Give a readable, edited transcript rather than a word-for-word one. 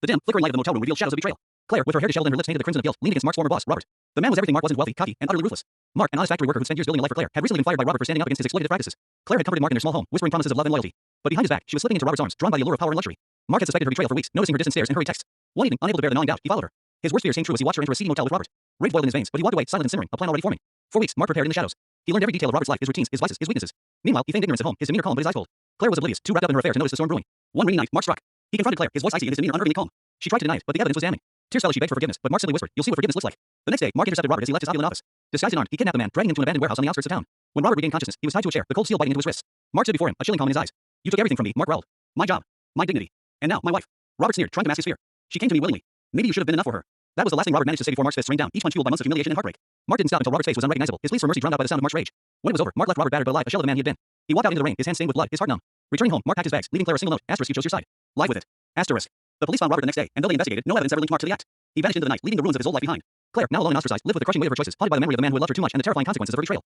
The dim, flickering light of the motel room revealed shadows of betrayal. Claire, with her hair disheveled and her lips painted the crimson of guilt, leaned against Mark's former boss, Robert. The man was everything Mark wasn't: wealthy, cocky, and utterly ruthless. Mark, an honest factory worker who'd spent years building a life for Claire, had recently been fired by Robert for standing up against his exploitative practices. Claire had comforted Mark in their small home, whispering promises of love and loyalty. But behind his back, she was slipping into Robert's arms, drawn by the allure of power and luxury. Mark had suspected her betrayal for weeks, noticing her distant stares and hurried texts. One evening, unable to bear the gnawing doubt, he followed her. His worst fears came true as he watched her enter a seedy motel with Robert. Rage boiled in his veins, but he walked away, silent and simmering, a plan already forming. For weeks, Mark prepared in the shadows. He learned every detail of Robert's life, his routines, his vices, his weaknesses. Meanwhile, he feigned ignorance at home, his demeanor calm but his eyes cold. Claire was oblivious, too wrapped up in her affair to notice the storm brewing. One rainy night, Mark struck. He confronted Claire, his voice icy and his demeanor unnervingly calm. She tried to deny it, but the evidence was damning. Tears fell as she begged for forgiveness, but Mark simply whispered, "You'll see what forgiveness looks like." The next day, Mark intercepted Robert as he left his opulent office. Disguised and armed, he kidnapped the man, dragging him to an abandoned warehouse on the outskirts of town. When Robert regained consciousness, he was tied to a chair, the cold steel biting into his wrists. Mark stood before him, a chilling calm in his eyes. "You took everything from me," Mark growled. "My job, my dignity, and now my wife." Robert sneered, trying to mask his fear. "She came to me willingly. Maybe you should have been enough for her." That was the last thing Robert managed to say before Mark's fists rained down, each one fueled by months of humiliation and heartbreak. Mark didn't stop until Robert's face was unrecognizable, his pleas for mercy drowned out by the sound of Mark's rage. When it was over, Mark left Robert battered but alive, a shell of the man he had been. He walked out into the rain, his hands stained with blood, his heart numb. Returning home, Mark packed his bags, leaving Claire a single note: "Asterisk, you chose your side. Live with it. Asterisk." The police found Robert the next day, and though they investigated, no evidence ever linked Mark to the act. He vanished into the night, leaving the ruins of his old life behind. Claire, now alone and ostracized, lived with the crushing weight of her choices, haunted by the memory of the man who had loved her too much and the terrifying consequences of her betrayal.